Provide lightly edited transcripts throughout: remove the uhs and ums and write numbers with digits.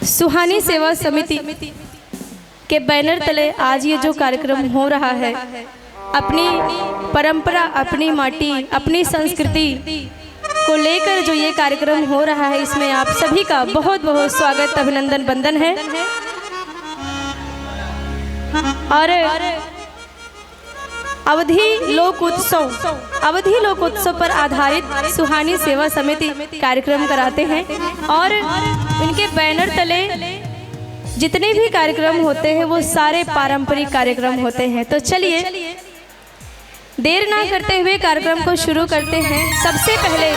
सुहानी सेवा समिति के बैनर तले आज ये जो कार्यक्रम हो रहा है, अपनी परंपरा, अपनी माटी, अपनी संस्कृति को लेकर जो ये कार्यक्रम हो रहा है, इसमें आप सभी का बहुत बहुत स्वागत, अभिनंदन, वंदन है। और अवधि लोक उत्सव पर आधारित सुहानी सेवा समिति कार्यक्रम कराते हैं और इनके बैनर तले जितने भी कार्यक्रम होते हैं वो सारे पारंपरिक कार्यक्रम होते हैं। तो चलिए देर ना करते हुए कार्यक्रम को शुरू करते हैं। सबसे पहले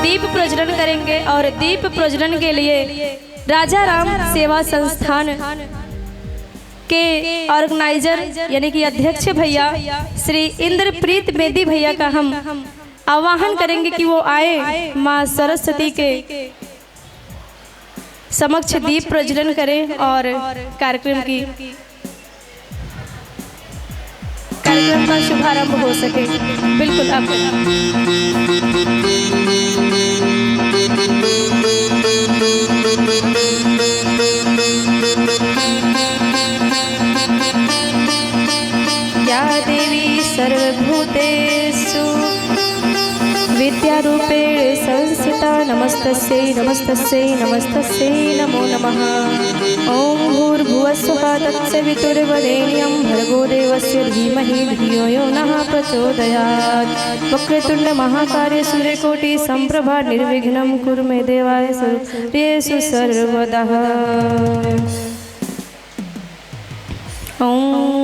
दीप प्रज्वलन करेंगे और दीप प्रज्वलन के लिए राजा राम सेवा संस्थान के ऑर्गेनाइजर यानी कि अध्यक्ष भैया श्री इंद्रप्रीत बेदी भैया का हम आह्वान करेंगे कि वो आए, माँ सरस्वती के समक्ष दीप प्रज्वलन करें और कार्यक्रम का शुभारंभ हो सके। बिल्कुल आप या देवी सर्वभूतेषु विद्यारूपेण संस्थिता नमस्तस्यै नमस्तस्यै नमस्तस्यै नमो नमः। ओम भूर्भुवः स्वः तत्सवितुर्वरेण्यं भर्गो देवस्य धीमहि धियो यो नः प्रचोदयात्। वक्रतुण्ड महाकाय सूर्यकोटि संप्रभा निर्विघ्नं कुरु मे देवाय सर्वेषु सर्वदा। ओम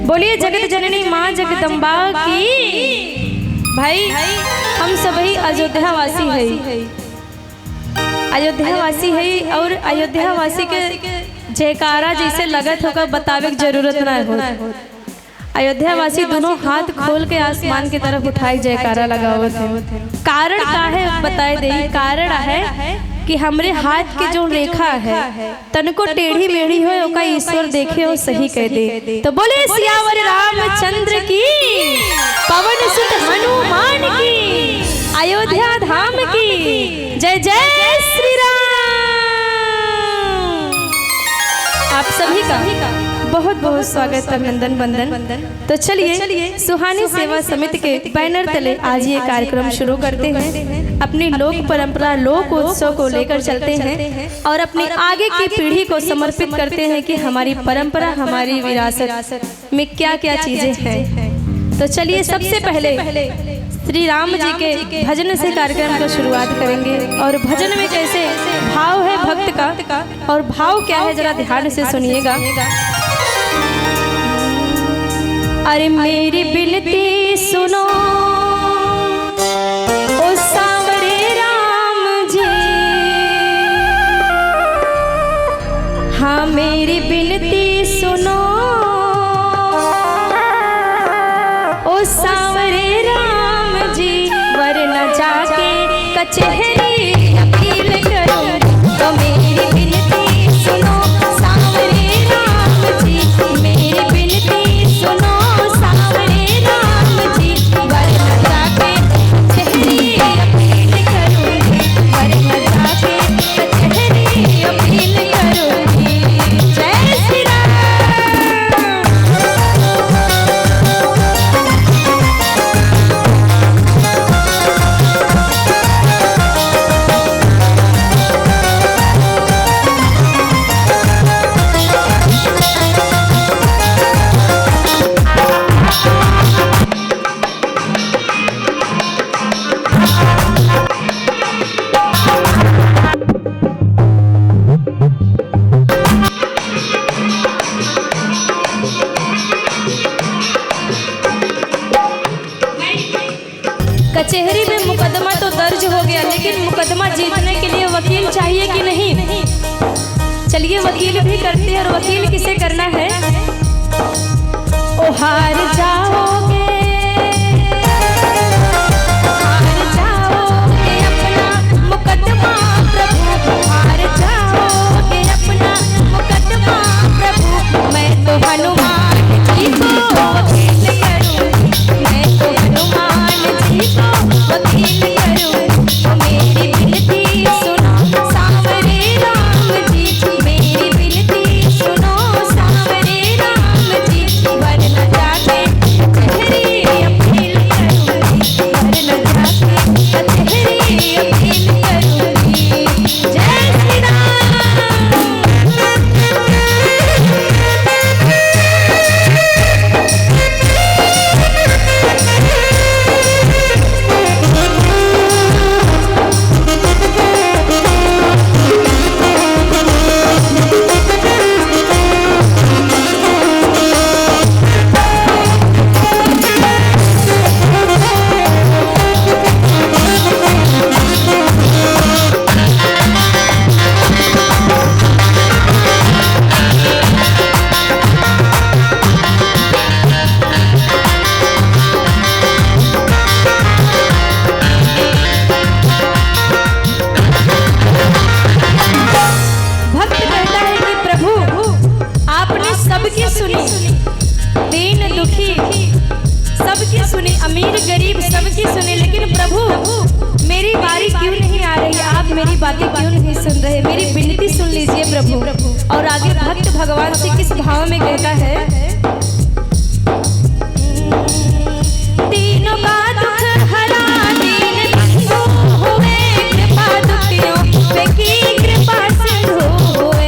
बोलिए जगत जननी माँ जगदम्बा की। भाई हम सभी अयोध्या वासी है, अयोध्या वासी है और अयोध्या वासी के जयकारा जैसे लगत होगा बतावे की जरूरत ना हो। अयोध्या वासी दोनों हाथ खोल के आसमान की तरफ उठाए जयकारा लगावत है। कारण का है बताए दे। कारण है कि हमरे हाथ की जो रेखा है तनको टेढ़ी मेढ़ी हो ओका ईश्वर देखे और सही कह दे। तो बोले सियावर रामचंद्र की, पवन सुत हनुमान की, अयोध्या धाम की जय जय श्री राम। आप सभी का बहुत बहुत स्वागत, अभिनंदन, वंदन। तो चलिए सुहानी सेवा समिति के बैनर तले आज ये कार्यक्रम शुरू करते हैं। अपनी लोक परंपरा, लोक उत्सव को लेकर चलते हैं और अपनी आगे की पीढ़ी को समर्पित करते हैं कि हमारी परंपरा, हमारी विरासत में क्या क्या चीजें हैं। तो चलिए सबसे पहले श्री राम जी के भजन से कार्यक्रम को शुरुआत करेंगे और भजन में कैसे भाव है भक्त का और भाव क्या है जरा ध्यान से सुनिएगा। अरे मेरी बिनती सुनो ओ सांवरे राम जी, हाँ मेरी बिनती सुनो ओ सांवरे राम जी, वरना जाके कचहरी अपील करो। तो मेरी बिनती सुनो सांवरे राम जी, मेरी बिनती सुनो सांवरे राम जी, वरना जाके कचहरी अपील करूंगी, वरना जाके कचहरी अपील करूंगी। जय श्री राम। कचहरी में मुकदमा तो दर्ज हो गया, लेकिन मुकदमा जीतने के लिए वकील चाहिए कि नहीं? चलिए वकील भी करते हैं। और वकील किसे करना है? ओ हार जाओगे, हार जाओगे अपना मुकदमा प्रभु, हार जाओगे अपना मुकदमा प्रभु। मैं तो हनुमान जी को वकील करूंगी, मैं तो हनुमान सुनी, अमीर गरीब सबकी सुनी, लेकिन प्रभु मेरी बारी क्यों नहीं आ रही? आप मेरी बातें क्यों नहीं सुन रहे? मेरी विनती सुन लीजिए प्रभु। और आगे भक्त भगवान से किस भाव में कहता है, तीनों का दुख हरा दीन बंधु हुए, कृपा दुखियों पे की कृपा सिंधु हुए।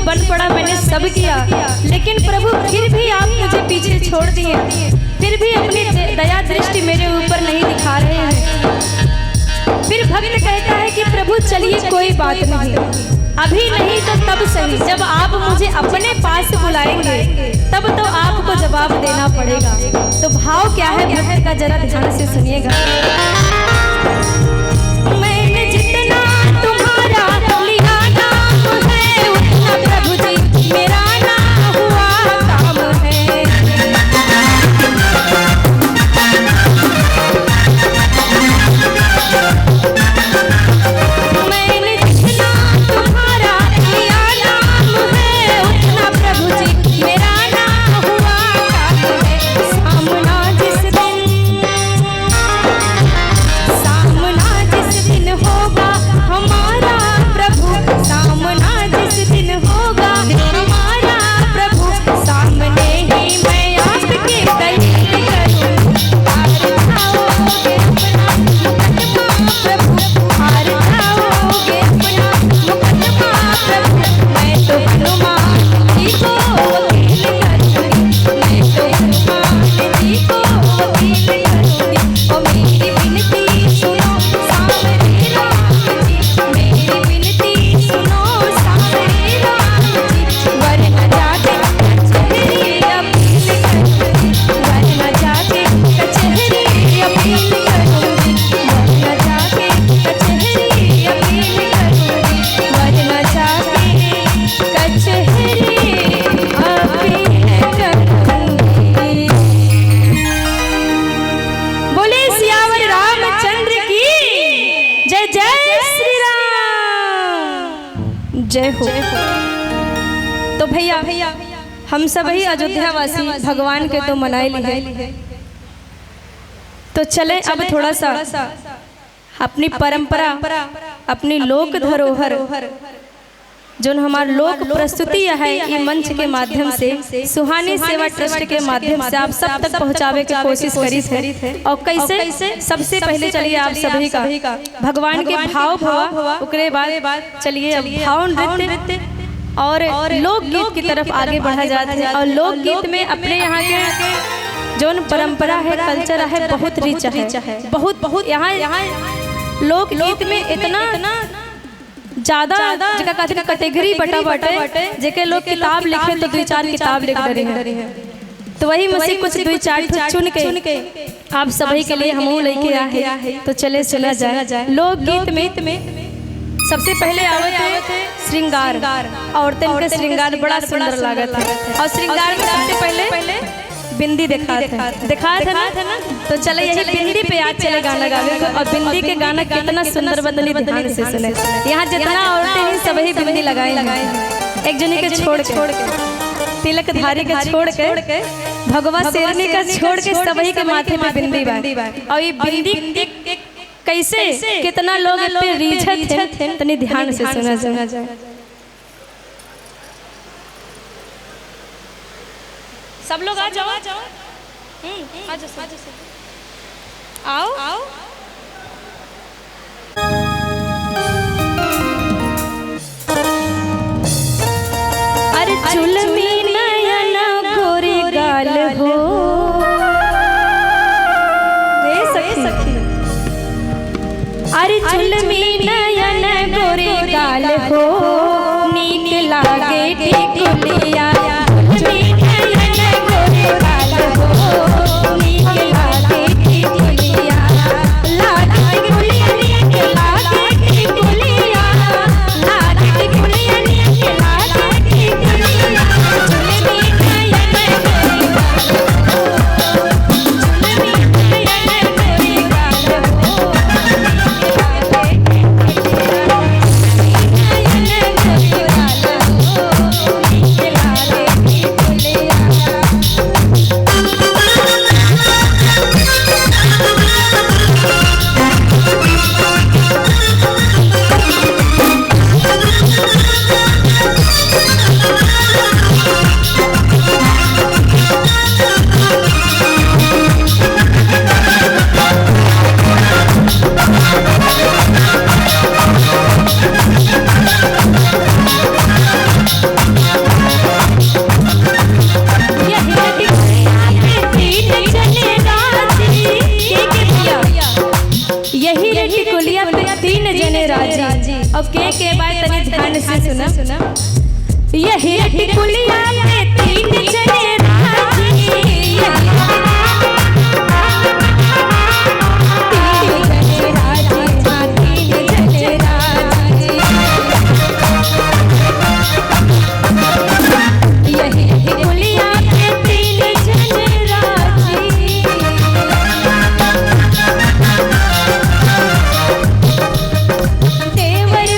बन पड़ा, मैंने सब किया, लेकिन प्रभु फिर भी आप मुझे पीछे छोड़ दिए, फिर भी अपनी दया दृष्टि मेरे ऊपर नहीं दिखा रहे हैं। फिर भक्त कहता है कि प्रभु चलिए कोई बात नहीं, अभी नहीं तो तब सही, जब आप मुझे अपने पास बुलाएंगे तब तो आपको जवाब देना पड़ेगा। तो भाव क्या है भक्त का, जरा ध्यान से सुनिएगा। मैंने जितना तुम्हारा लिया नाम है, उतना प्रभु जी मेरा ना हुआ काम है। मैंने जितना तुम्हारा लिया नाम है, उतना प्रभु जी मेरा ना हुआ काम है। सामना जिस दिन होगा हमारा प्रभु, सामना जिस दिन होगा हमारा प्रभु, सामने ही मैं आपके दलील करूं। हार जाओगे अपना मुकद्दमा प्रभु, हार जाओगे अपना मुकद्दमा प्रभु। मैं तो हनुमान जी को वकील करूंगी, मैं तो हनुमान जी को वकील करूंगी। ओ मेरी विनती सुनो सावरे राम जी, मेरी विनती सुनो सावरे राम जी। वरना जाके कचहरी अपील करूंगी, वरना जाके कचहरी अपील करूंगी, वरना जाके कचहरी अपील करूंगी, वरना जाके कचहरी अपील करूंगी। बोले सियावर रामचंद्र की जय। जय श्री राम, जय हो। तो भैया हम सब ही अयोध्या वासी भगवान के तो मनाए लिए, तो चले अब थोड़ा सा अपनी परंपरा, अपनी लोक धरोहर, जो हमारा लोक प्रस्तुति है, ये मंच के माध्यम से सुहानी सेवा ट्रस्ट के माध्यम से आप सब तक पहुंचावे की कोशिश करी थे। और कैसे सबसे पहले चलिए आप सभी का भगवान के भाव हुआ, उसके बाद चलिए अब भाव नृत्य और लोकगीत की तरफ आगे बढ़ा जाता है। और लोकगीत में अपने यहाँ के जो परंपरा है, कल्चर है, बहुत रिच है, बहुत यहाँ लोकगीत में इतना ज्यादा जगह कहते हैं कैटेगरी बटा जेके लोग किताब लिखे तो 2-4 किताब लिख रहे हैं। तो वही में से कुछ 2-4 चुन के आप सभी के लिए हम लेके आए। तो चले सुना जाए। लोकगीत में सबसे पहले आवत श्रृंगार। औरतन के श्रृंगार बड़ा सुंदर लागत है और श्रृंगार में सबसे पहले बिंदी दिखा था ना। तो चले यही बिंदी पे आज चले गाना गावे और बिंदी के गाना कितना सुंदर बदली ध्यान से सुने। यहाँ जितना औरतें हैं सब ही बिंदी लगाई एक जनी के छोड़ के तिलक धारी के छोड़ के भगवा शेरनी का छोड़ के सभी के माथे पे बिंदी बा। और ये बिंदी कैसे कितना लोग पे रीझत है तनी ध्यान से सुना जाए। सब लोग आ जाओ आ जाओ आओ आओ। अरे चुलमी नयन गोरी गाल हो रे सखी। अरे चुलमी नयन गोरी गाल हो नीक लागे टिकुलिया। अब के बात तनी ध्यान से सुना। यही टिकुलिया में तीन जने राजी। देवर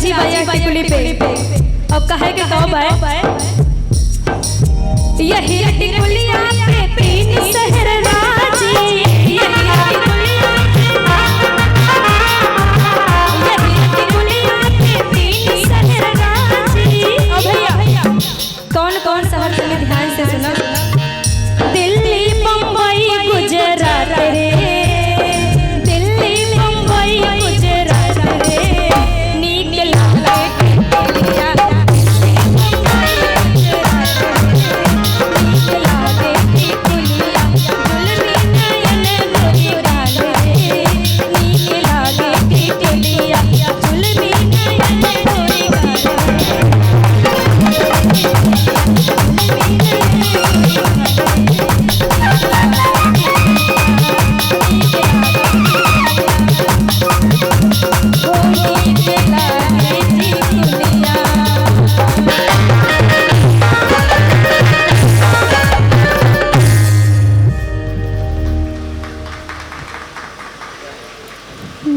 आजी भैया टिकुली पे और कहे के कब है यही टिकुलिया पे तीन शहर राजी, यही टिकुलिया पे तीन शहर राजी। ओ भैया कौन कौन शहर से ध्यान से सुना, दिल्ली मुंबई गुजरात रे, दिल्ली मुंबई गुजरात रे, नीक लागे टिकुलिया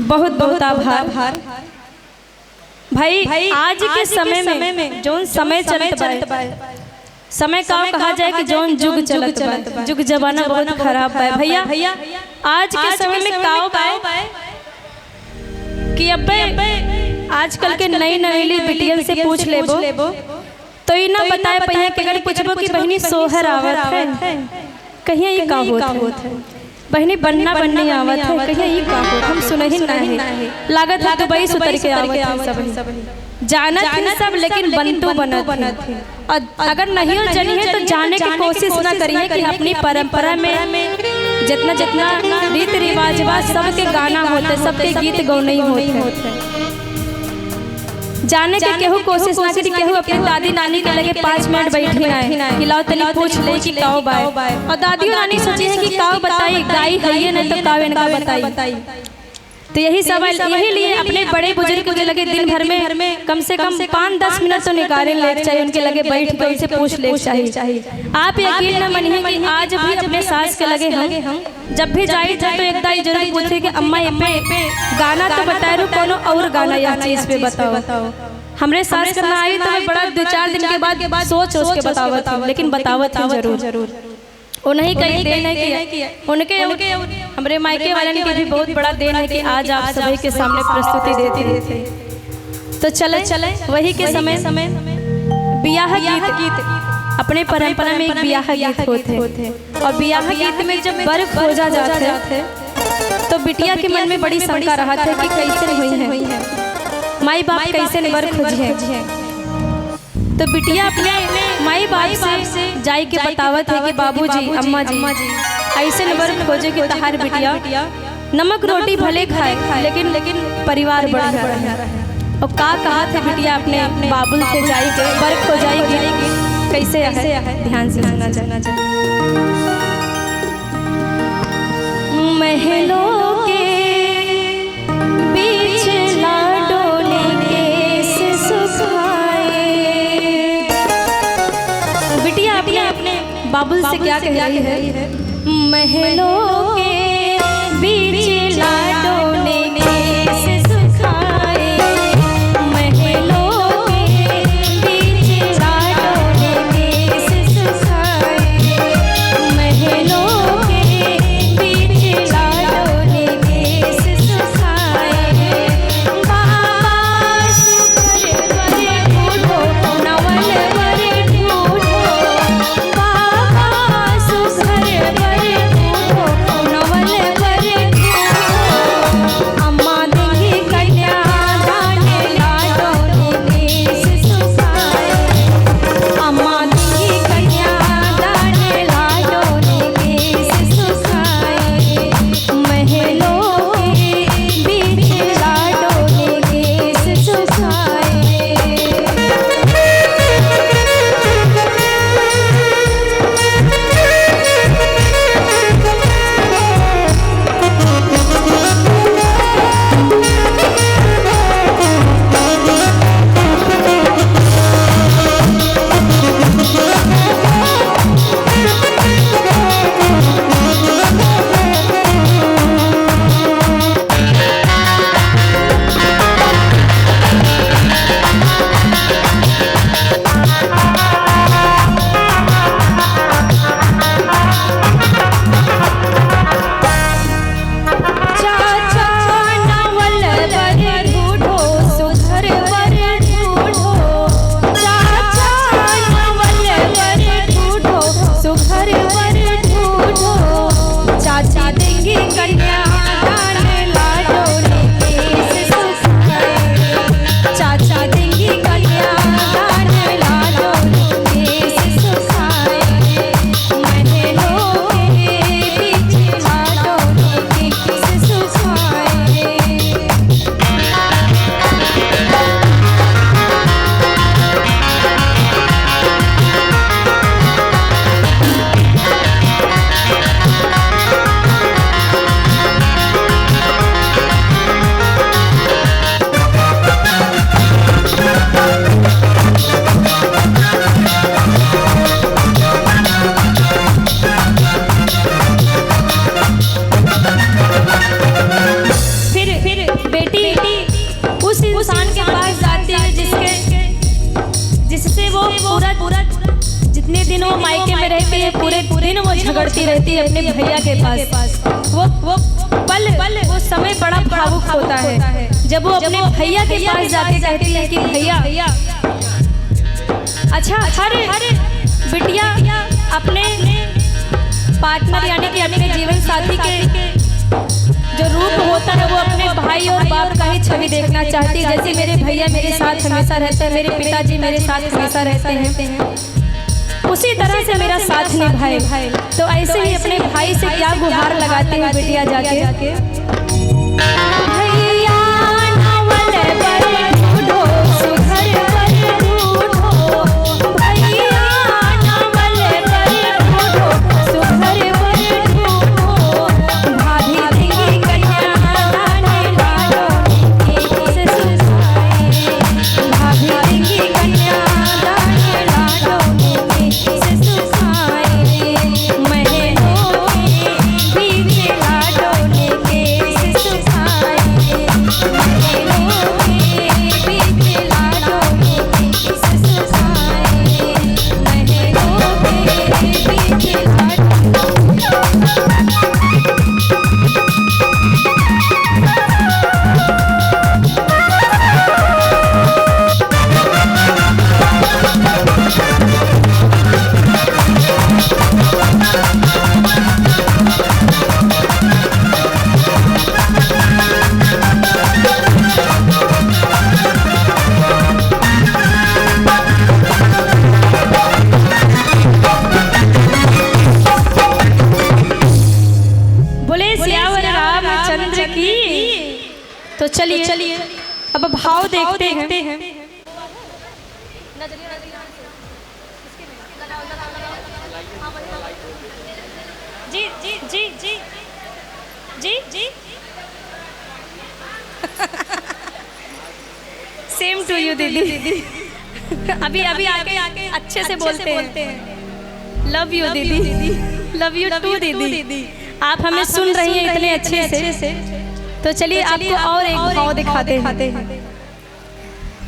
बहुत बहुत आभार भाई। आज के समय में जोन समय चलत बा, समय का कहा जाए कि जोन जुग चलत बा, जुग जमाना बहुत खराब है भैया। आज के समय में काओ बा कि अबे आजकल के नई नवेली बिटियन से पूछ लेबो तो ये ना बताए पहिया कि अगर पूछबो कि बहनी सोहर आवत है कहिए ये का होत है, बहनी बनना बनने आवत है कहिए ये का होत, हम सुने ही नहीं लागत है दुबई सुतर के आवत है सब जानत है सब, लेकिन बनतो बनत है। और अगर नहीं हो जानी है तो जाने की कोशिश ना करिए कि अपनी परंपरा में जितना जितना रीति रिवाज सबके गाना होते, सबके गीत गौने होते, जाने के केहू कोशिश ना करी, केहू अपनी दादी नानी के लगे 5 मिनट बैठी ना हिलाओ तनी पूछ ले कि काओ बाय, और दादी और नानी सोची है कि काओ बताई गाई है नहीं तो काओ इनका बताई। तो यही सवाल, यही लिए अपने बड़े बुजुर्ग के लगे दिन भर में कम से कम 5-10 मिनट तो निकाले ले चाहिए, उनके लगे बैठ कर उनसे पूछ ले चाहिए। आप यकीन न मानिए कि आज भी अपने सास के लगे हम जब भी जाए तो एक दाई जरूर पूछे कि अम्मा ये पे गाना तो बताए रो कोनो और गाना या चीज पे बताओ। हमरे सास करना आई तो मैं बड़ा 2-4 दिन के बाद सोच के बतावत, लेकिन बतावत जरूर उन्हीं कहीं देन है कि उनके हमरे मायके वाले के भी बहुत बड़ा देन है कि आज आप सभी के सामने प्रस्तुति देते थे। तो चले वही के समय बियाह गीत अपने परंपरा में एक बियाह गीत होते, और बियाह गीत में जब बर खोजा जाते तो बिटिया के मन में बड़ी शंका रहा था कि कैसे हुई है, माई बाप कैसे बर खोजे। तो बिटिया अपने माई बाप से जाई के बतावत है कि बाबूजी अम्मा जी ऐसे नंबर खोजे कि तहार बिटिया नमक रोटी भले खाए लेकिन परिवार बढ़ रहा है। और का कहा थे बिटिया अपने बाबुल से जाई के बर खोजाई कैसे है, ध्यान से सुनना चाहिए। महलों के बीच लाडोले के सुखाए, बिटिया अपने बाबुल से क्या कह रही है, महलों के बीच लाडोले के सुखाए, महलों के बीच लाडोले के सुखाए, महलों के बीच लाडोले के सुखाए, बाबा सुखर वर ढूंढो नवल वर ढूंढो, बाबा सुखर वर ढूंढो नवल वर ढूंढो, दिन वो मायके में रहती है, पूरे दिन वो झगड़ती रहती है अपने भैया के पास। वो पल वो समय बड़ा भावुक होता है जब वो अपने भैया के पास जाके कहती है कि भैया अच्छा हर बिटिया अपने पार्टनर यानी कि अपने जीवन साथी के जो रूप होता है वो अपने भाई और बाप का ही छवि देखना चाहती है। जैसे मेरे भैया मेरे साथ हमेशा रहते हैं, मेरे पिताजी मेरे साथ हमेशा रहते हैं, उसी तरह से मेरा साथ निभाए। तो ऐसे ही अपने भाई से क्या गुहार लगाते हैं बिटिया जाके, तो चलिए अब भाव देखते हैं। जी जी जी जी जी जी सेम टू यू दीदी। अभी आके अच्छे से बोलते हैं। लव यू दीदी, लव यू टू दीदी। आप हमें सुन रही हैं इतने अच्छे से, तो चलिए आपको और एक भाव दिखाते हैं।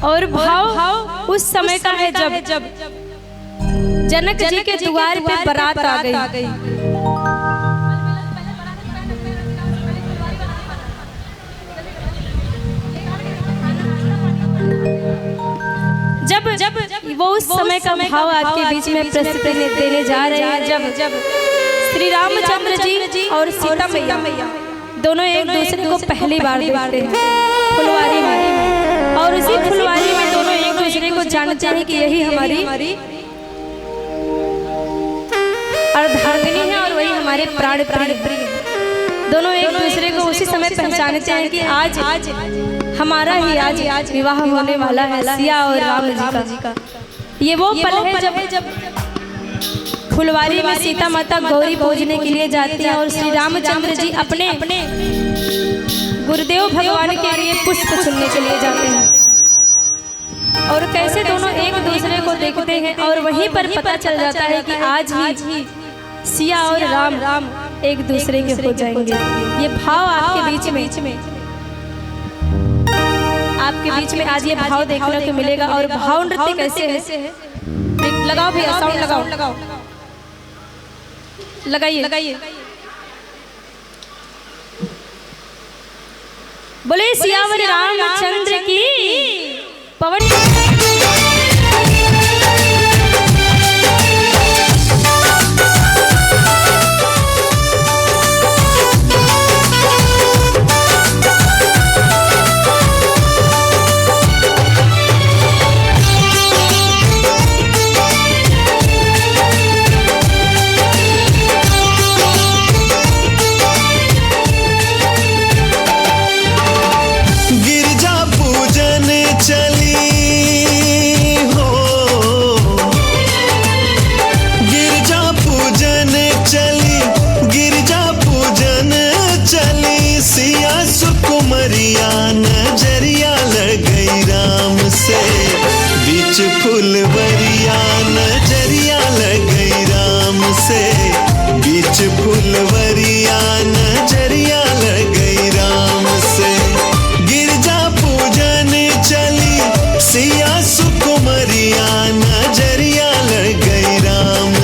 और भाव उस समय का है जब जनक जी के द्वार पे बारात आ गई। जब वो उस समय का भाव आपके बीच में प्रस्तुति देने जा रहे हैं, जब श्री रामचंद्र जी और सीता मैया दोनों एक दूसरे को पहली बार देखते हैं फुलवारी में, और उसी फुलवारी में दोनों एक दूसरे को जानते हैं कि यही हमारी अर्धांगिनी है और वही हमारे प्राण प्रिय। दोनों एक दूसरे को उसी समय पहचानते हैं कि आज हमारा ही आज विवाह होने वाला है सिया और राम जी का। ये वो पल है जब फुलवारी में सीता माता गौरी पूजने के लिए जाती है और श्री रामचंद्र जी अपने गुरुदेव भगवान के लिए पुष्प चुनने के लिए जाते हैं। और कैसे दोनों एक दूसरे को देखते हैं और वहीं पर पता चल जाता है कि आज ही सिया और राम एक दूसरे के हो जाएंगे। ये भाव आपके बीच में आज ये भाव देखने को मिलेगा। और भाव नृत्य कैसे है, लगाओ भैया साउंड लगाओ, लगाइए। बोले सियावर रामचंद्र की। पवन नजरिया लगई राम से, बीच फुलवरिया नजरिया लगई राम से, बीच फुलवरिया नजरिया लगई राम से। गिरजा पूजन चली सिया सुकुमरिया नजरिया लगई राम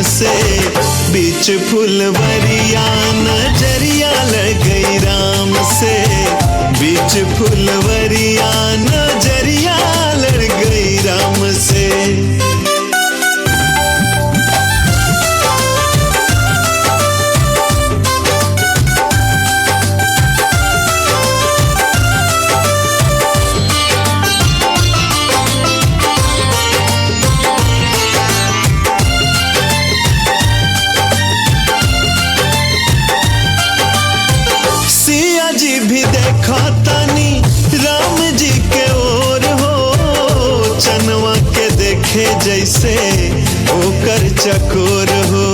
बीच फुलवरिया नजरिया लड़ गई राम से। सिया जी भी देखा तानी राम जी के ओर हो, चनवा के देखे जैसे ओकर चकोर हो।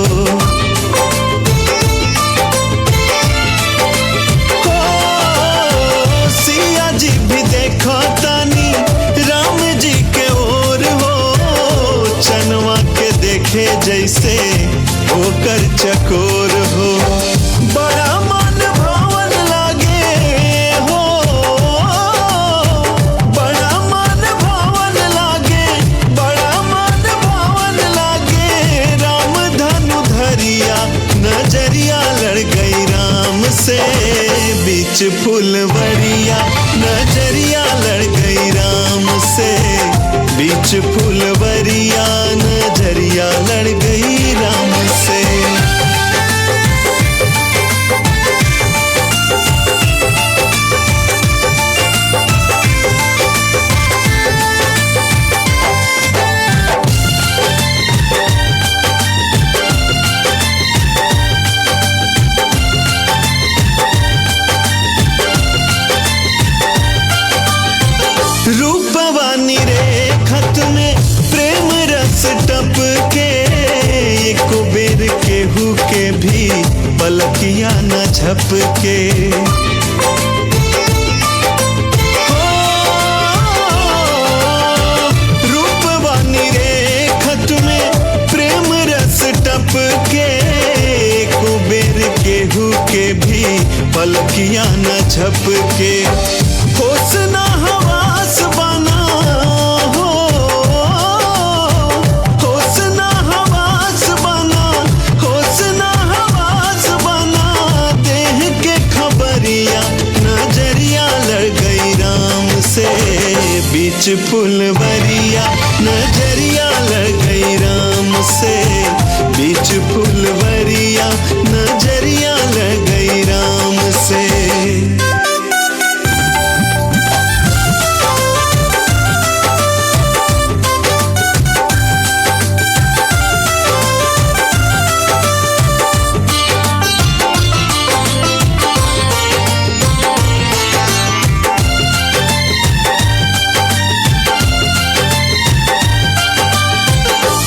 सिया जी भी देखा तानी राम जी के ओर हो, चनवा के देखे जैसे ओकर चकोर हो। बड़ा मन भावन लागे हो, बड़ा मन भावन लागे, बड़ा मन भावन लागे। राम धनु धरिया नजरिया लड़ गई राम से, बीच फुलवरिया नजरिया लड़ गई राम से, बीच फुलवरिया नजरिया लड़ गई राम से। रूपवानी रे खत में प्रेम रस टप के, एको बेर केहू के भी पलकिया न झपके। रूपवानी रे खत में प्रेम रस टप के, एको बेर केहू के भी पलकिया न झपके। होश ना हवास बना हो, होश ना हवास बना, होश ना हवास बना। देह के खबरिया नजरिया लड़ गई राम से, बीच फुलवरिया नजरिया लड़ गई राम से, बीच फुलवरिया नजरिया लड़ गई राम से।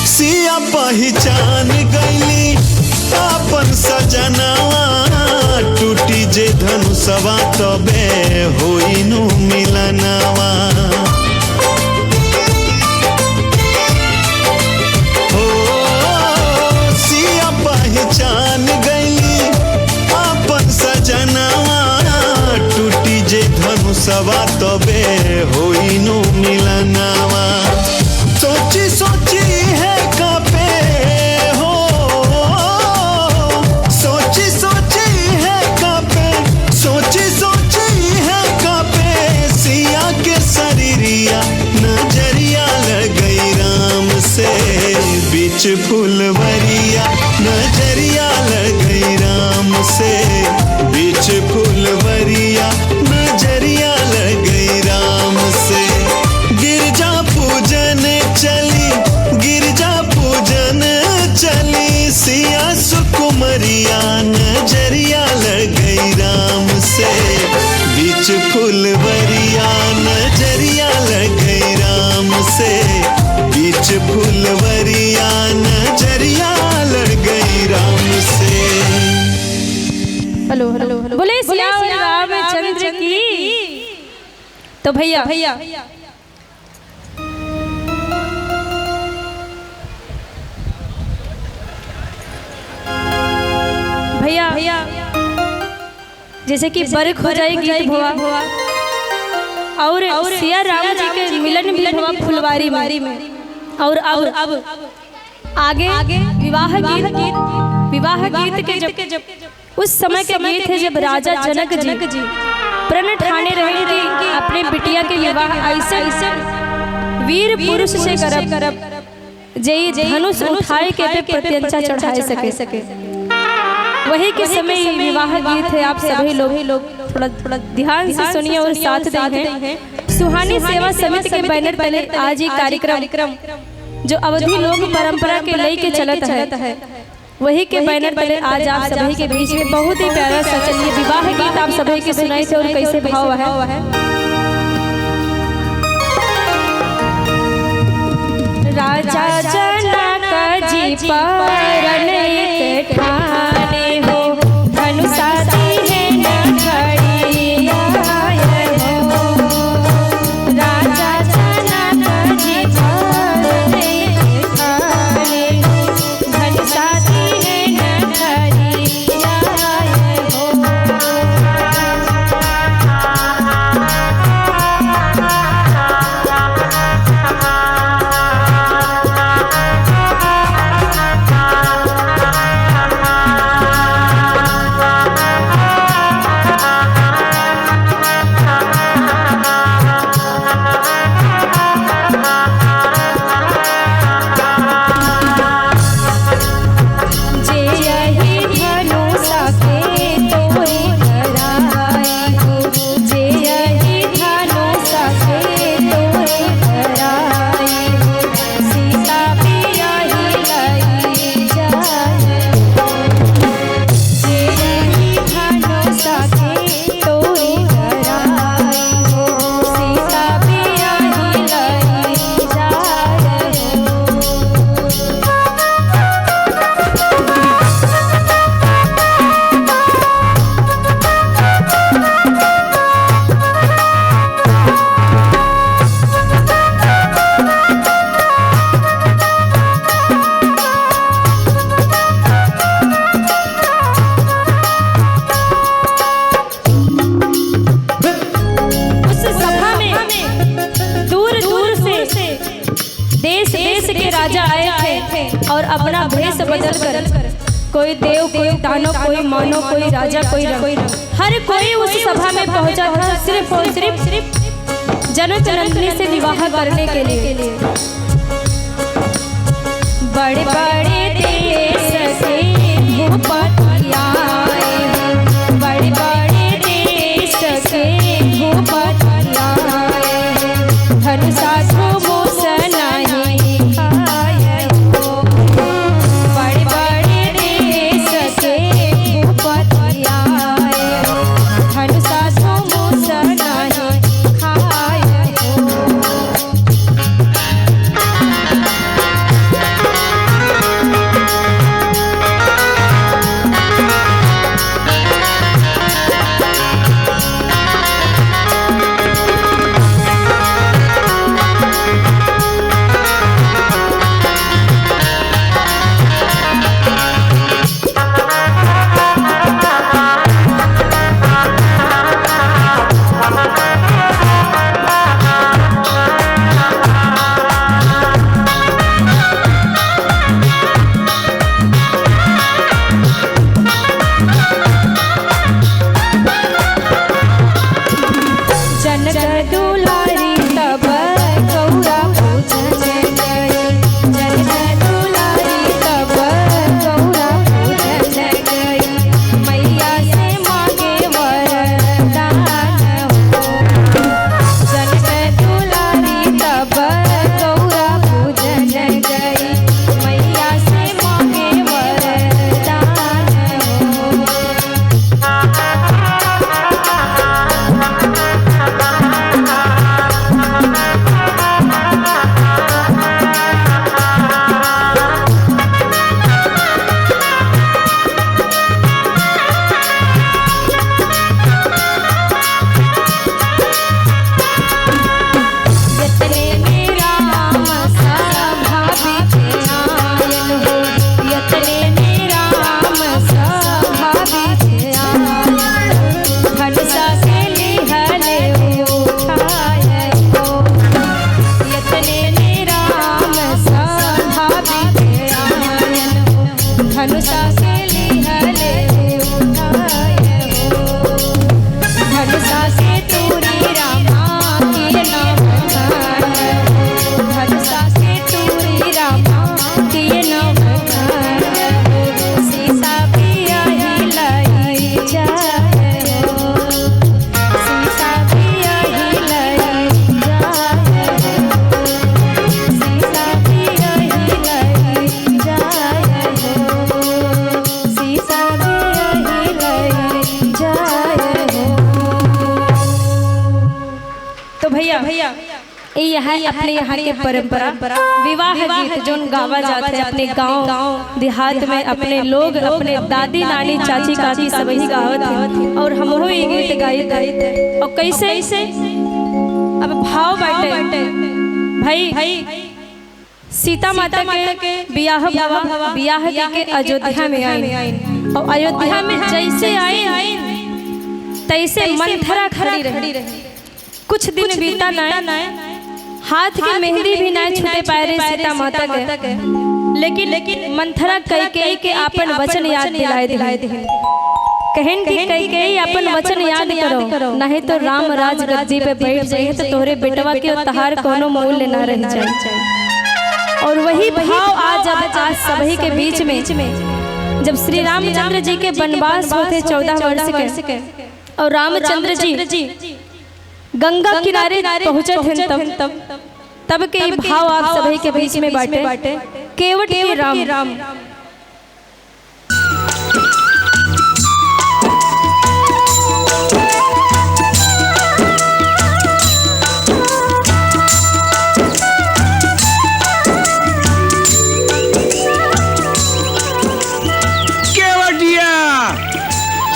सिया पहचान गईली अपन सजनावा, टूटी जे धनुषवा तबे होई नु मिलनवा। हो सिया पहचान गईली अपन सजनावा, टूटी जे धनुषवा तबे होई नु मिलनवा। सोची सोची है कापे हो, सोची सोची है कापे, सोची सोची है कापे। सिया के शरीरिया नजरिया लड़ गई राम से, बीच फुलवरिया नजरिया लड़ गई राम से, बीच फुलवरिया नजरिया लड़ गई राम से। गिरजा पूजन चली, गिरजा पूजन चली, सिया सुकुमरिया नजरिया लड़ गई राम से, बीच फुलवरिया नजरिया लड़ गई राम से, बीच फुलवरिया नजरिया लड़ गई राम से। हेलो हेलो हेलो, बोले सियावर रामचंद्र की। तो भैया भैया भैया भैया जैसे कि बरख हो जाए गीत भवा और सिया राम जी के मिलन भी भवा फुलवारी में। और अब आगे विवाह गीत के जब उस समय के गीत है जब राजा जनक जी प्रण ठाने रहे कि अपने बिटिया के विवाह ऐसे वीर पुरुष से करब जय धनुष उठाए के पे प्रत्यंचा चढ़ाए सके। वही के समय विवाह गीत है। आप सभी लोग थोड़ा ध्यान से सुनिए और साथ दें। सुहानी सेवा समिति के बैनर तले आज ये कार्यक्रम जो अवधि लोक परंपरा के लय के चलत है, वही के बैनर तले आज आप सभी के बीच में बहुत ही प्यारा सा चलिए विवाह गीत आप सभी के सुनाई थे और कैसे भाव है। राजा जनक जी परन एक ठाने हो, धनुषाती है न घड़िया हो। राजा जनक जी परन एक ठाने हो, धनुषाती है न घड़िया हो। देश के राजा आए थे और अपना भेष बदल कर, कोई देव कोई दानव कोई मानव कोई राजा कोई हर कोई उस सभा में पहुंचा था सिर्फ और सिर्फ जनक नंदिनी से विवाह करने के लिए। बड़े बड़े देश से भूपति आए, बड़े बड़े देश से भूपति आए, धनुषा अपने यहाँ के परंपरा विवाह गीत जो गावा जाते हैं अपने गांव देहात में, अपने लोग अपने दादी नानी चाची काकी सब ही गावत हैं और हम हो ये गीत गाए। और कैसे अब भाव बाटे भाई सीता माता के बियाह के अयोध्या में आई और अयोध्या में जैसे आई तैसे मंथरा खड़ी रही। कुछ दिन बीता ना हाथ की मेहंदी भी ना छूटे पाए रही सीता माता के, लेकिन मंथरा कैकेयी के अपन वचन याद दिलाए कहन की कैकेयी अपन वचन याद करो नहीं तो राम राज गद्दी पे बैठ जाइए तो तोहरे बेटवा के तहार कोनो मूल्य ना रह जाए। और वही भाव आज सभी के बीच में जब श्री रामचंद्र जी के वनवास होते 14 वर्ष के और रामचंद्र जी गंगा किनारे पहुंचे थे तब के भाव आप सभी के बीच में बाटे केवट के राम।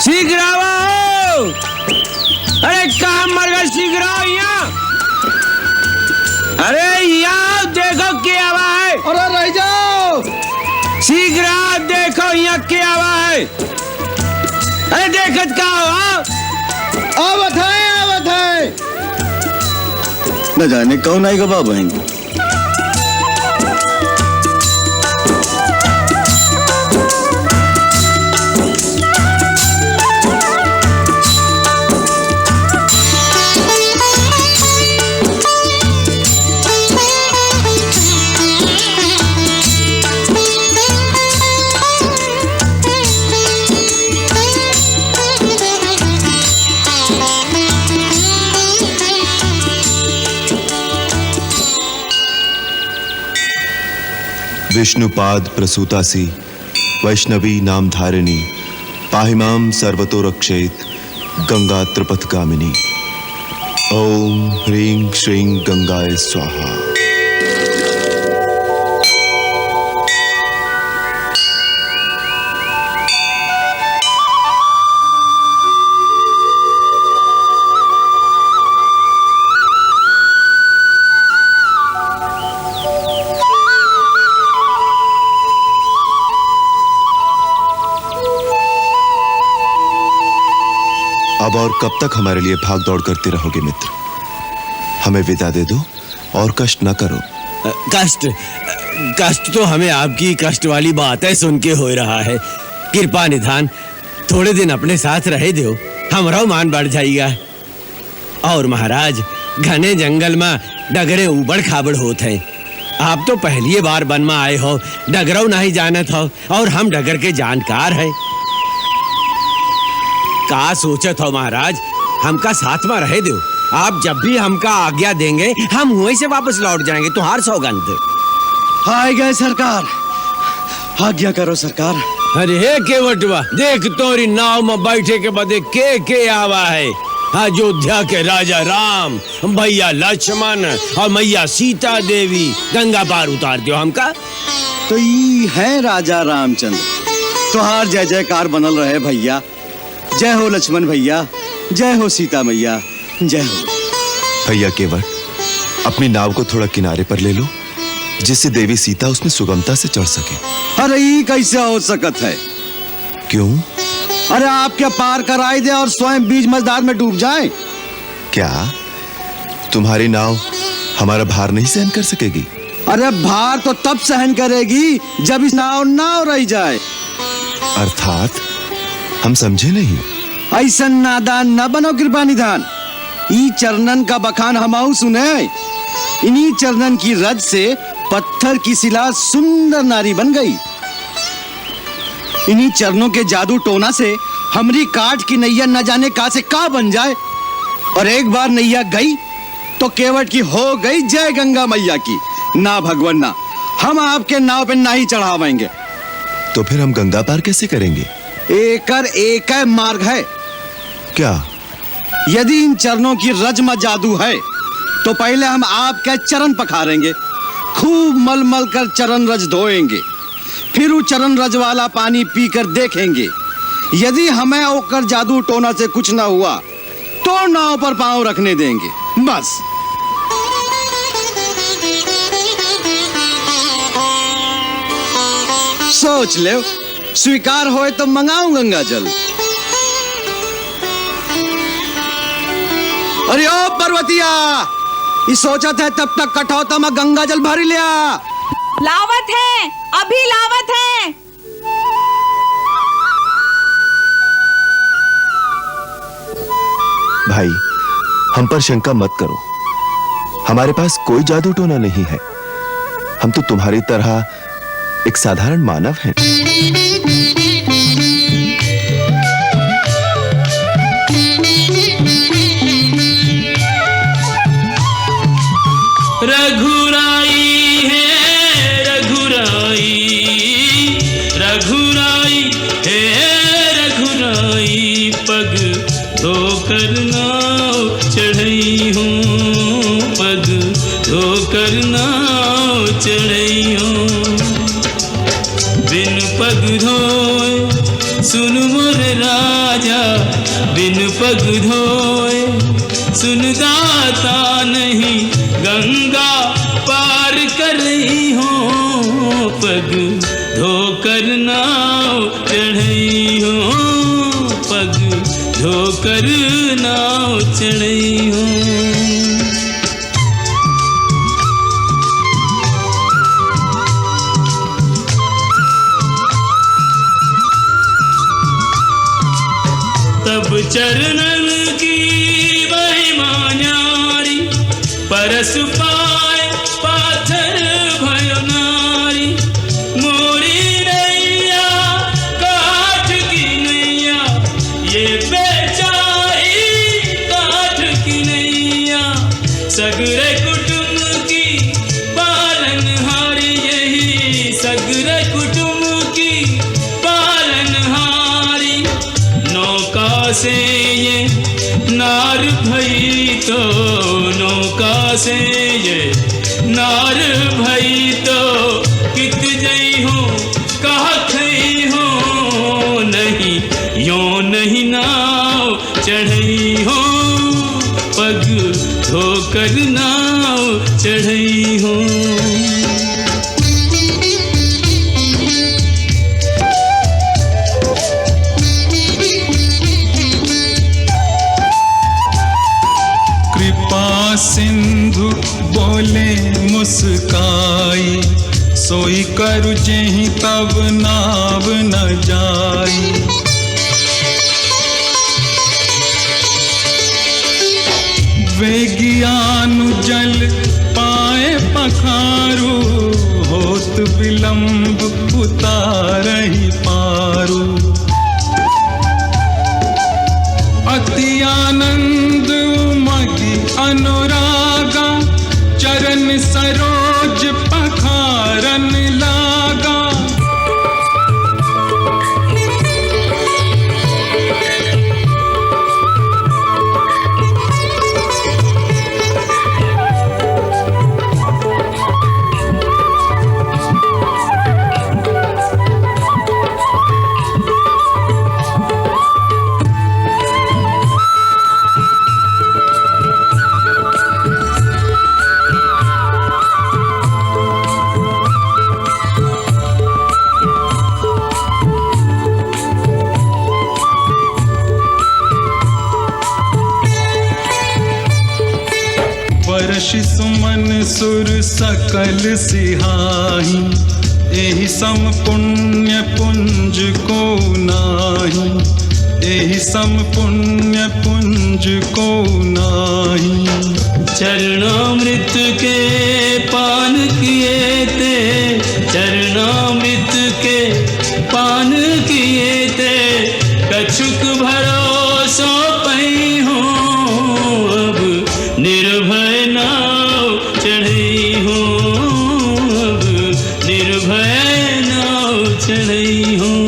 शीघ्र आओ, अरे कहाँ मर गए, शीघ्र आओ यहाँ। अरे यहाँ देखो क्या हुआ है। अरे रह जाओ, शीघ्र आओ, देखो यहाँ क्या हुआ है। अरे देखत का हुआ, आवत है न जाने कौन आएगा बाबा बहन। विष्णुपाद प्रसूतासी वैष्णवी नाम धारिणी पाहिमाम सर्वतो रक्षेत गंगा त्रिपथगामिनी। ओम ह्रीं श्रीं गंगाय स्वाहा। अब और कब तक हमारे लिए भाग दौड़ करते रहोगे मित्र? हमें विदा दे दो और कष्ट न करो। कष्ट तो हमें आपकी कष्ट वाली बातें सुन के हो रहा है। कृपा निधान थोड़े दिन अपने साथ रहे दो, हमारा मान बढ़ जाएगा। और महाराज घने जंगल में डगरे उबड़ खाबड़ होते हैं। आप तो पहली बार वन में आए हो, डगरऊ नहीं जानत हो और हम डगर के जानकार है। का सोचत हो महाराज, हमका साथ में रहे दो। आप जब भी हमका आज्ञा देंगे हम वहीं से वापस लौट जाएंगे, तुम्हार सौगंध। आए गए सरकार, आज्ञा करो सरकार। अरे हे केवटवा, देख तोरी नाव में बैठे के बदे के आवा है। अयोध्या के राजा राम, भैया लक्ष्मण और मैया सीता देवी गंगा पार उतार दो हमका। तो ये है राजा रामचंद्र, तुहार जय जयकार बनल रहे भैया। जय हो लक्ष्मण भैया, जय हो सीता मैया, जय हो। भैया केवट, अपनी नाव को थोड़ा किनारे पर ले लो जिससे देवी सीता उसमें सुगमता से चढ़ सके। अरे ये कैसे हो सकत है? क्यों? अरे आप क्या पार कराई दे और स्वयं बीच मझधार में डूब जाए? क्या तुम्हारी नाव हमारा भार नहीं सहन कर सकेगी? अरे भार तो तब सहन करेगी जब इस नाव रह जाए। अर्थात हम समझे नहीं। ऐसा नादान न बनो कृपा निधान। ई चरणन का बखान हमाऊ सुने। इन्हीं चरणन की रज से पत्थर की शिला सुंदर नारी बन गई। इन्हीं चरणों के जादू टोना से हमरी काट की नैया न जाने का से का बन जाए। और एक बार नैया गई तो केवट की हो गई जय गंगा मैया की। ना भगवान ना, हम आपके नाव पे ना ही चढ़ावेंगे। तो फिर हम गंगा पार कैसे करेंगे? एक मार्ग है। क्या? यदि इन चरणों की रज में जादू है तो पहले हम आपके चरण पखारेंगे, खूब मल मल कर चरण रज धोएंगे, फिर वो चरण रज वाला पानी पीकर देखेंगे। यदि हमें ओकर जादू टोना से कुछ ना हुआ तो नाव पर पांव रखने देंगे, बस। सोच ले, स्वीकार होए तो मंगाऊं गंगा जल। अरे ओ पर्वतिया, ये सोचत है तब तक कठौता में गंगा जल भर लिया। लावत है, अभी लावत है। भाई, हम पर शंका मत करो, हमारे पास कोई जादू टोना नहीं है। हम तो तुम्हारी तरह एक साधारण मानव हैं। रघुराई है रघुराई, रघुराई है रघुराई, पग धोकर नाव चढ़ई हूँ, पग धोकर नाव चढ़ई हूँ। बिन पग धोए सुन मोर राजा, बिन पग धोए सुन दाता, नहीं गंगा पार कर रही हो, पग धोकर नाव चढ़ई हो, पग धोकर नाव चढ़ई हो। तब चरणन की महिमा न्यारी, परस पाए पाथर भयो नारी। मोरी नैया काठ की नैया, ये बेचारी काठ की नैया। सगरे कुटुंब की पालनहारी, यही सगरे कुटुंब की पालनहारी। नौका से ये नार भई तो, नौका से ये नार भई तो, कित जई हो कहा खई हो, नहीं यो नहीं नाव चढ़ई हो, पग धोकर नाव चढ़ई हो। सिंधु बोले मुस्काई, सोई करु जेहि तब नाव न जाई। वे ज्ञानु जल पाए पखारू, होत विलंब उतारहि पारू। अति आनंद उमगी अनुरागा, चरण सरोज पखारन लागा। वर्षि सुमन सुर सकल सिहाही, एहि सम पुण्य पुंज को नाही, एहि सम पुण्य पुंज को नाही। चरणामृत के पान किए ते, चरणामृत के पान किए ते, कछुक भरोसो पई हो, अब निर्भय नाव चढ़ई हो, अब निर्भय नाव चढ़ई हो।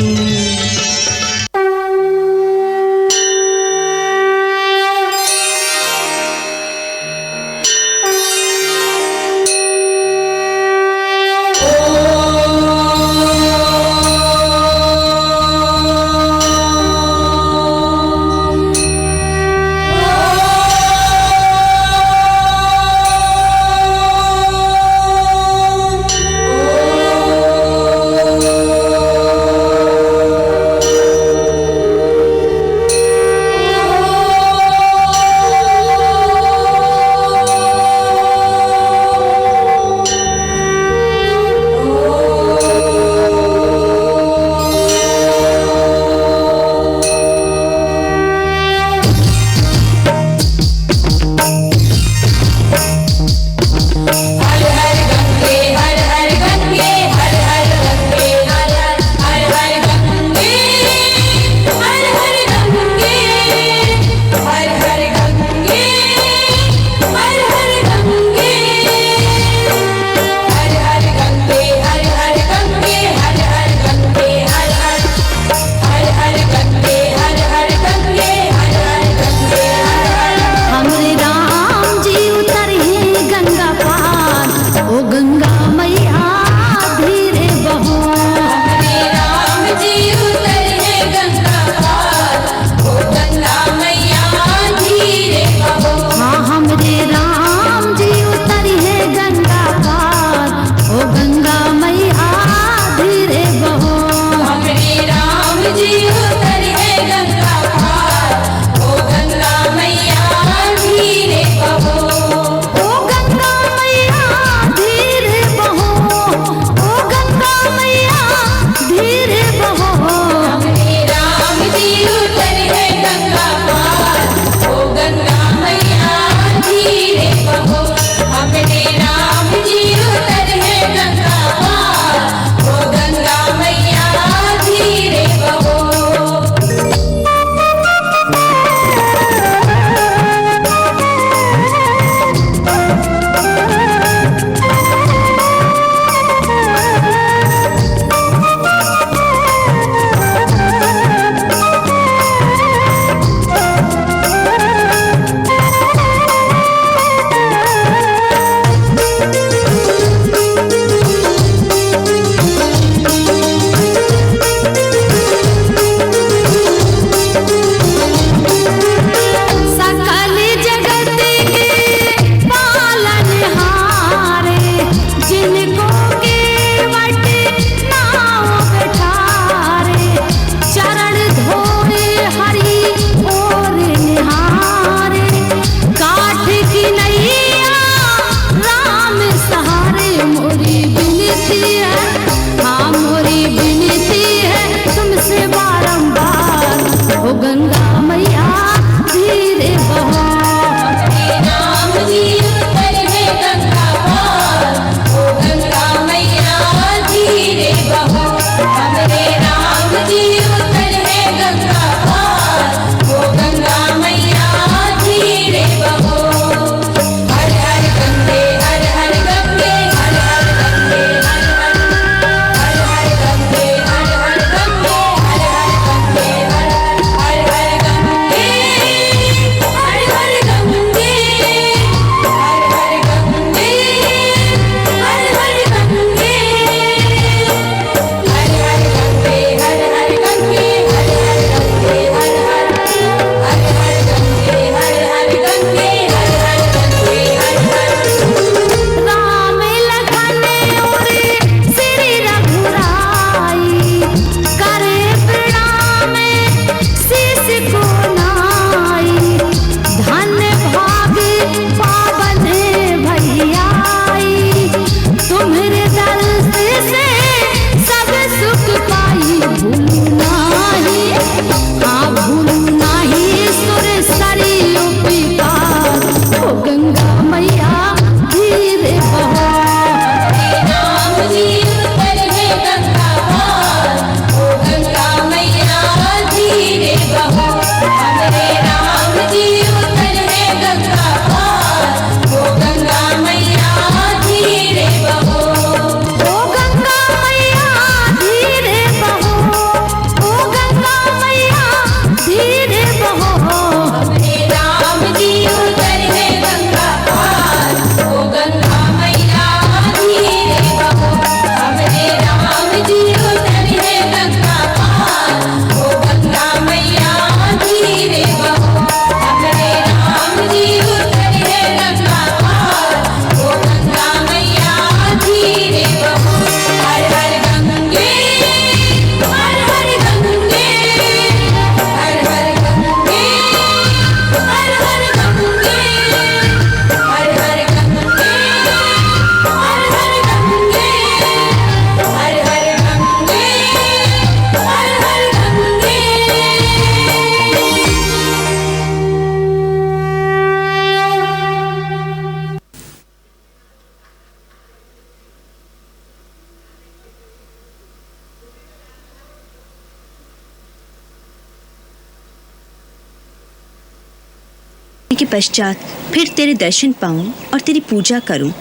के पश्चात फिर तेरे दर्शन पाऊं और तेरी पूजा करूं।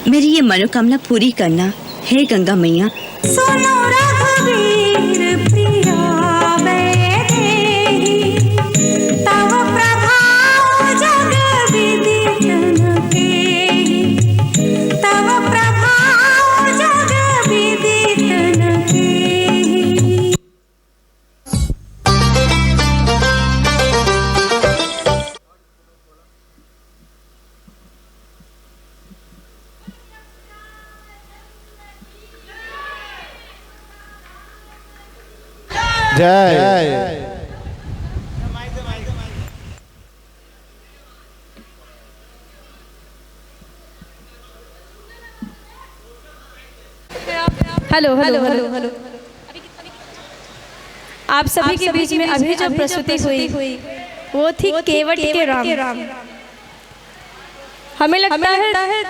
मेरी ये मनोकामना पूरी करना हे गंगा मैया। सुनो रघुवीर प्रिया वैदेही, तव प्रभाव जग विदित न केही, तव प्रभाव जग विदित न केही। जय हेलो हेलो हेलो हेलो। आप सभी के बीच में अभी जो प्रस्तुति हुई वो थी केवट के राम। हमें लगता है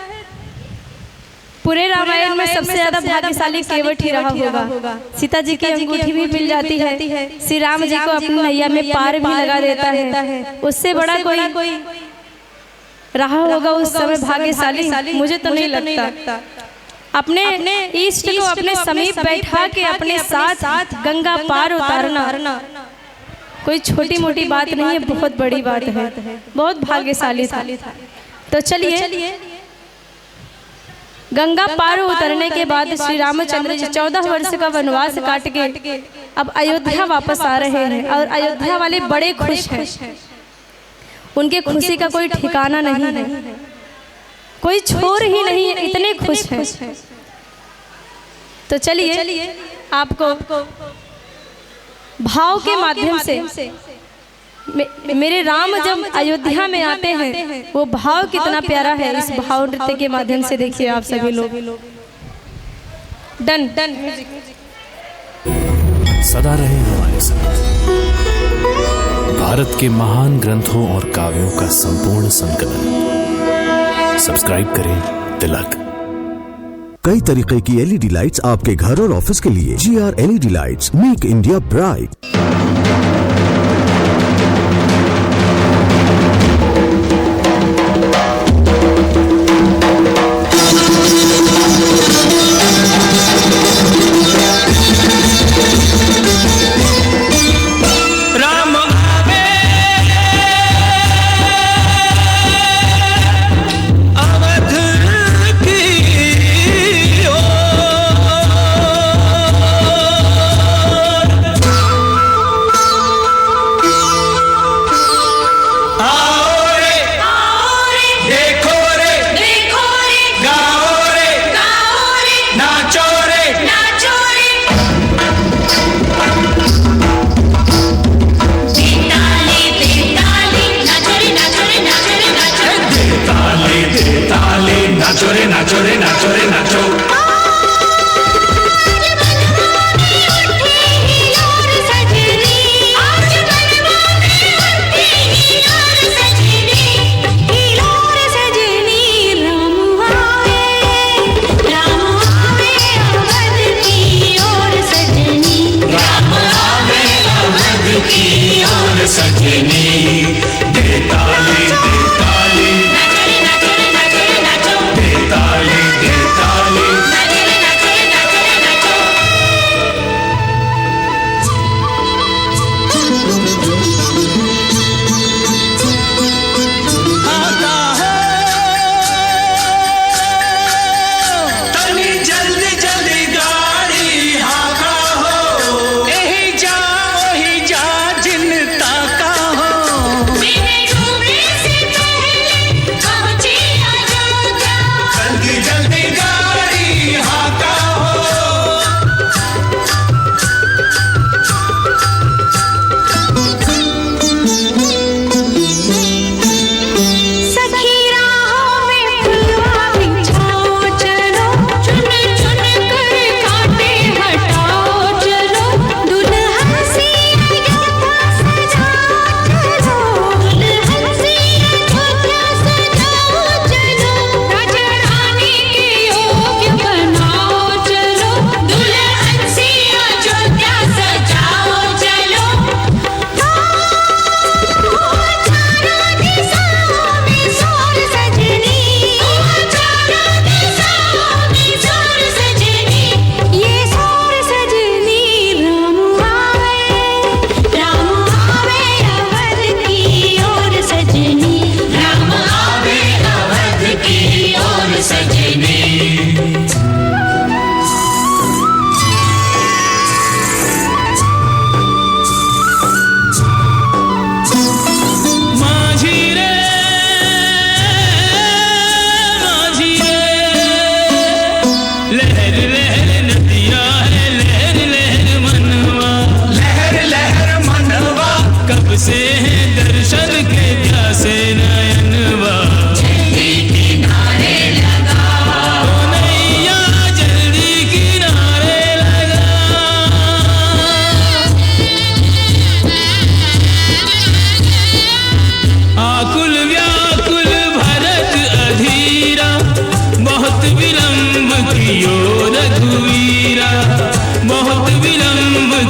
पूरे रामायण में सबसे ज्यादा भाग्यशाली केवट ही रहा होगा। सीता जी की अंगूठी भी मिल जाती है, श्री राम जी को अपनी नैया में पार भी लगा देता है। उससे बड़ा कोई रहा होगा उस समय भाग्यशाली? मुझे तो नहीं लगता। अपने इष्ट को अपने समीप बैठा के अपने साथ गंगा पार उतारना कोई छोटी मोटी बात नहीं है, बहुत बड़ी बात है, बहुत भाग्यशाली था। तो चलिए गंगा पार उतरने के बाद श्री रामचंद्र जी 14 वर्ष का वनवास काट के अब अयोध्या वापस आ रहे हैं और अयोध्या वाले बड़े खुश हैं। उनके खुशी का कोई ठिकाना नहीं है, कोई छोर ही नहीं है, इतने खुश हैं। तो चलिए आपको भाव के माध्यम से मेरे राम जब अयोध्या में आते हैं वो भाव कितना प्यारा है, इस भाव नृत्य के माध्यम से देखिए आप सभी लोग। डन डन सदा रहे हमारे साथ। भारत के महान ग्रंथों और काव्यों का संपूर्ण संकलन। सब्सक्राइब करें तिलक। कई तरीके की एलईडी लाइट्स आपके घर और ऑफिस के लिए। GR LED lights, make India bright.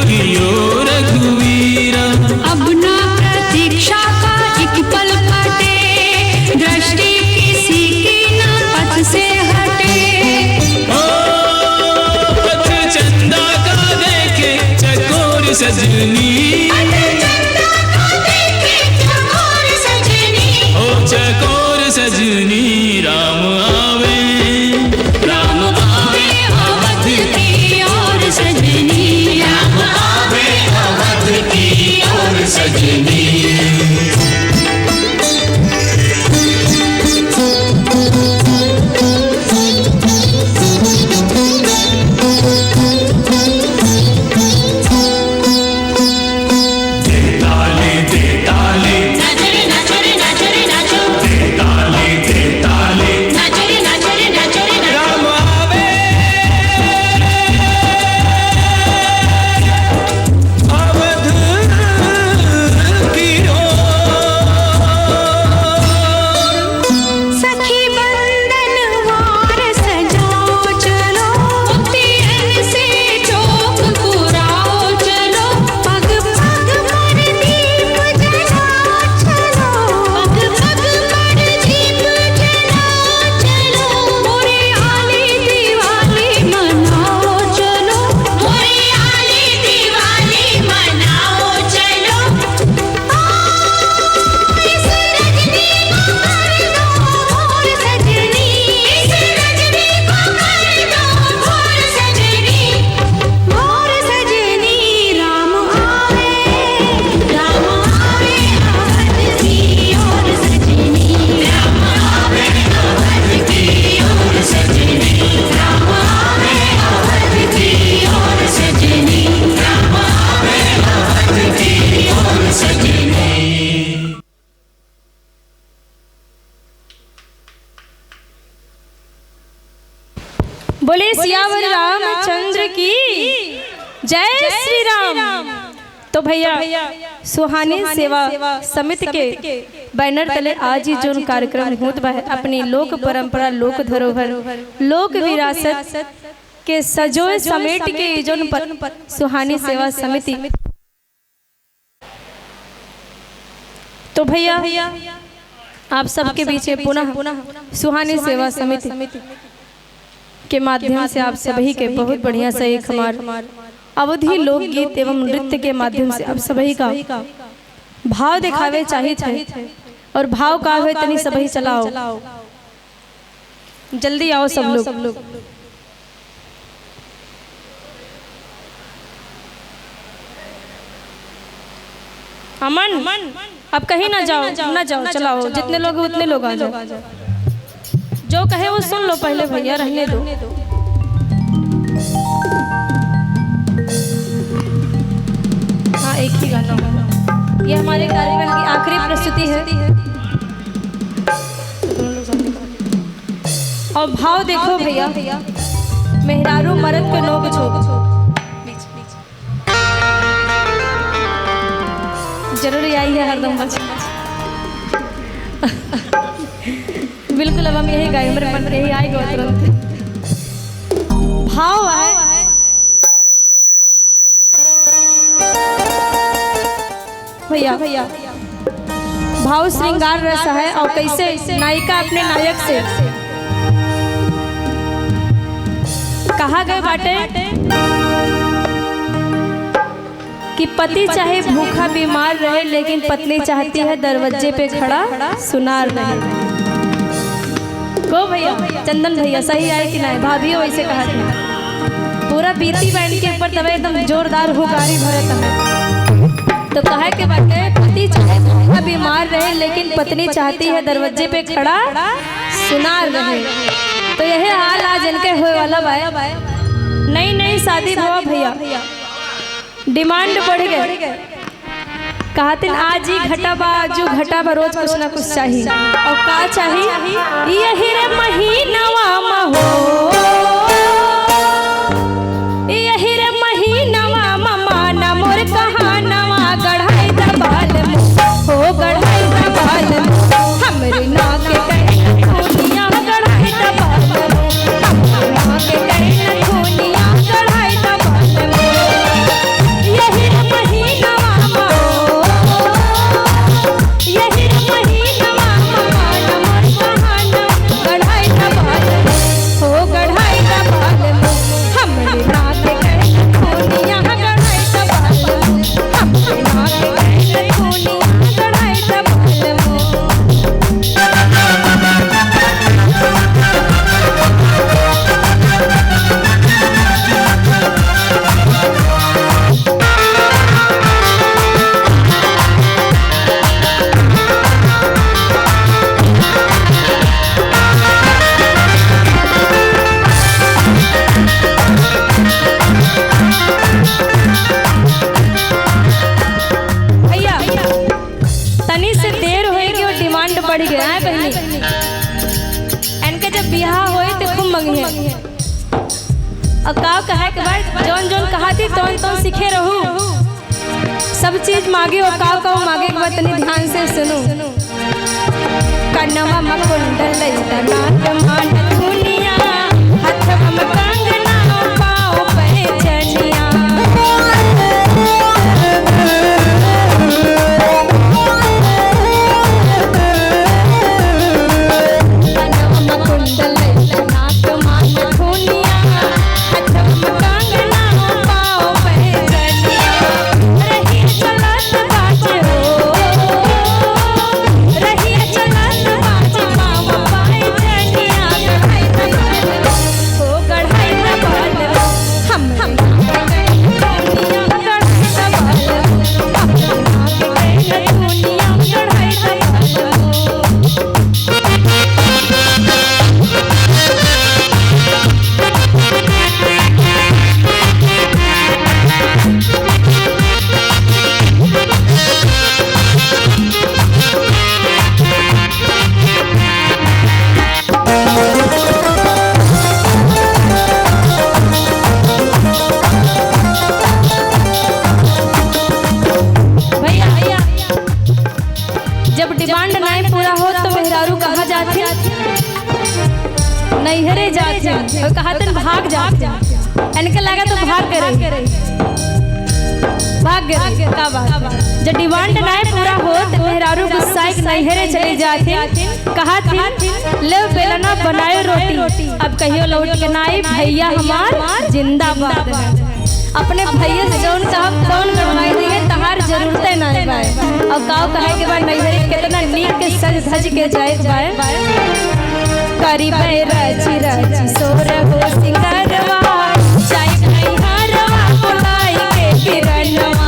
कियो रघुवीरा। अब ना प्रतीक्षा का एक पल काटे, दृष्टि किसी की ना पथ से हटे। ओ पथ चंदा का देखे चकोर सजनी, ओ चकोर सजनी राम आवे, राम आवे अवध की ओर सजनी, राम आवे अवध की ओर सजनी। बोले सियावर रामचंद्र की जय श्री राम। तो भैया सुहानी सेवा समिति के बैनर तले आज ही जो कार्यक्रम होत बा अपनी लोक परंपरा, लोक धरोहर, लोक विरासत के सजोए समेट के जोन सुहानी सेवा समिति। तो भैया आप सबके बीच पुनः सुहानी सेवा समिति के माध्यम से आप सभी के बहुत बढ़िया सा एक हमार अवधि लोकगीत एवं नृत्य के माध्यम से आप सभी का भाव दिखावे चाहिए थे। और भाव का है तनी सभी चलाओ, जल्दी आओ सब लोग। अमन अब कहीं ना जाओ, चलाओ, जितने लोग उतने लोग आ जाओ। जो कहे वो सुन लो पहले भैया, रहने दो। हाँ एक ही गाना, ये हमारे कार्यक्रम की आखिरी प्रस्तुति है। और भाव देखो भैया, मेहरारू मर्द के नोक झोंक जरूर आई है हरदम बच। बिल्कुल अब हम यही गाए, मेरे मन में यही आएगा तुरंत। भाव है भैया, भाव श्रृंगार रस है। और कैसे नायिका अपने नायक से कहा गए बाटे कि पति चाहे भूखा बीमार रहे लेकिन पत्नी चाहती है दरवाजे पे खड़ा सुनार रहे। को भैया चंदन भैया सही आए कि नहीं? भाभी वैसे कहा था पूरा बीती बैंड के ऊपर तब एकदम जोरदार हुकारी भरत है। तो कहा के बाटे पति चाहे भूखा बीमार रहे लेकिन पत्नी चाहती है दरवाजे पे खड़ा सुनार रहे। तो यही हाल आज इनके हुए वाला भाई, नई शादी हुआ भैया, डिमांड बढ़ गए। कहते आज ही घटा बा रोज कुछ ना कुछ चाहिए। और का चाहिए? यही रे महीनवा महो, यही रे महीनवा ममा ना मोर कहानवा गढ़ाई दबाल हो, गढ़ाई दबाल हमरे नाक के खूनिया गढ़ाई दबाल, हमरे नाक के खूनिया गढ़ाई दबाल। और का कहे के बाद जौन जौन कहा थी तौन तौन सीखे रहू। सब चीज मांगे और का मांगे के बाद तनी ध्यान से सुनो। कन्नवा में कुंडल नाक मान दुनिया हथवा में कंगना पाँव पे चनिया। जब डिमांड नहीं पूरा हो तो मेहरारू कहाँ जाते? नैहरे जाते और कहते भाग जाते। इनके लगा तो भाग गए का बात। जब डिमांड नहीं पूरा हो तो मेहरारू गुस्सा नैहरे चले जाते। कहा थी ले बेलना बनाए रोटी अब कहियो लौट के नाई भैया हमार जिंदाबाद। अपने भैया से जौन साहब कौन करवाई दिए तहार जरूरतें नहीं बाय। और गाँव कहे के बाद नैहरे कितना नीक के सज धज के जाए बाय। करी बे रची रची सोर हो सिंगारवा जाई नैहरवा बुलाई के किरणवा।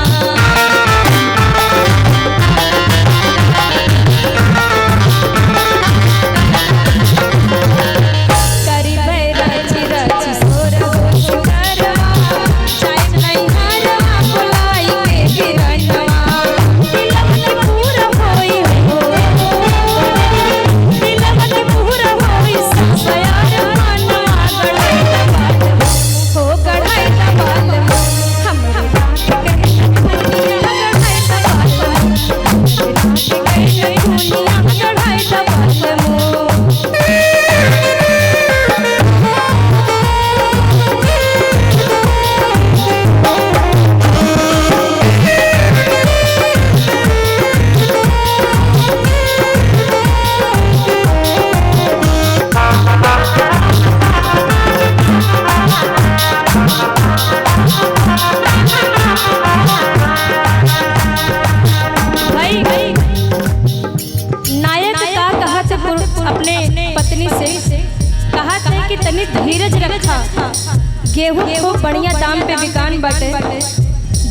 गेहूं खूब बढ़िया दाम पे बिकान बाटे।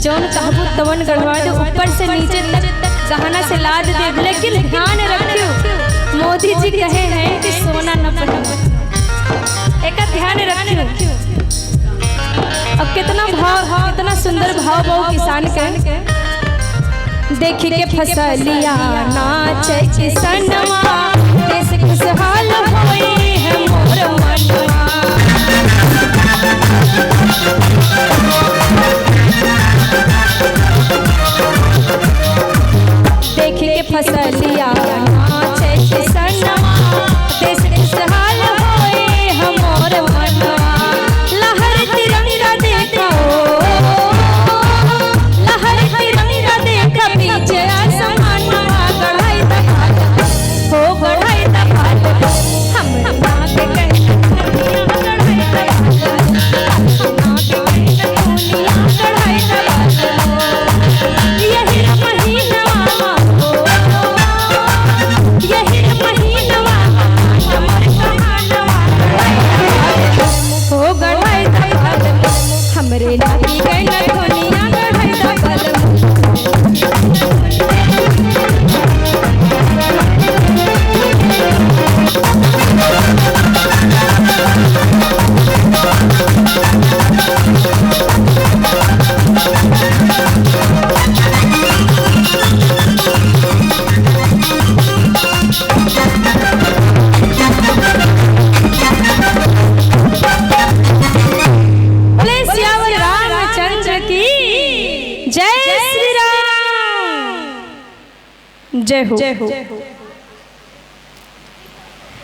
जौन कहबू तवन गढ़वा दे ऊपर से नीचे तक गहना से लाद दे। लेकिन ध्यान रखियो मोदी जी कहे हैं कि सोना न पहनो। एक ध्यान रखियो। अब कितना सुंदर भाव किसान के देखी के फसलिया नाचे किसनवा देश खुशहाल होई है मोर मनवा। देखी के फसलिया नाचे किसनवा देश खुशहाल होई है मोर मनवा। लहर तिरंगा देखो लहर तिरंगा देखो पीछे आसमानवा गढ़ाई दफाल हो गढ़ाई दफाल हम के कहे जय हो।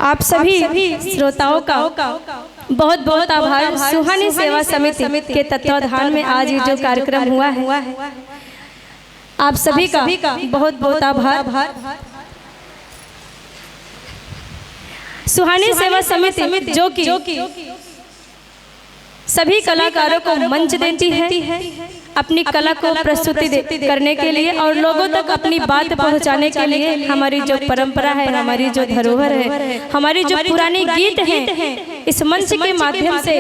आप सभी श्रोताओं का बहुत बहुत आभार। सुहानी सेवा समिति के तत्वाधान में आज ये जो कार्यक्रम हुआ है, आप सभी का बहुत बहुत आभार। सुहानी सेवा समिति जो कि सभी कलाकारों को मंच देती है अपनी कला को प्रस्तुति करने के लिए और लोगों तक अपनी बात पहुंचाने के लिए। हमारी जो परंपरा है, हमारी जो धरोहर है, हमारी जो पुरानी गीत हैं, इस मंच के माध्यम से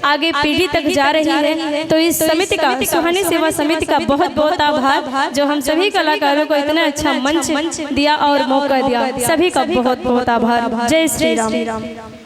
आगे पीढ़ी तक जा रही है। तो इस समिति का, सुहानी सेवा समिति का बहुत बहुत आभार, जो हम सभी कलाकारों को इतना अच्छा मंच दिया और मौका दिया। सभी का बहुत बहुत आभार। जय श्री राम।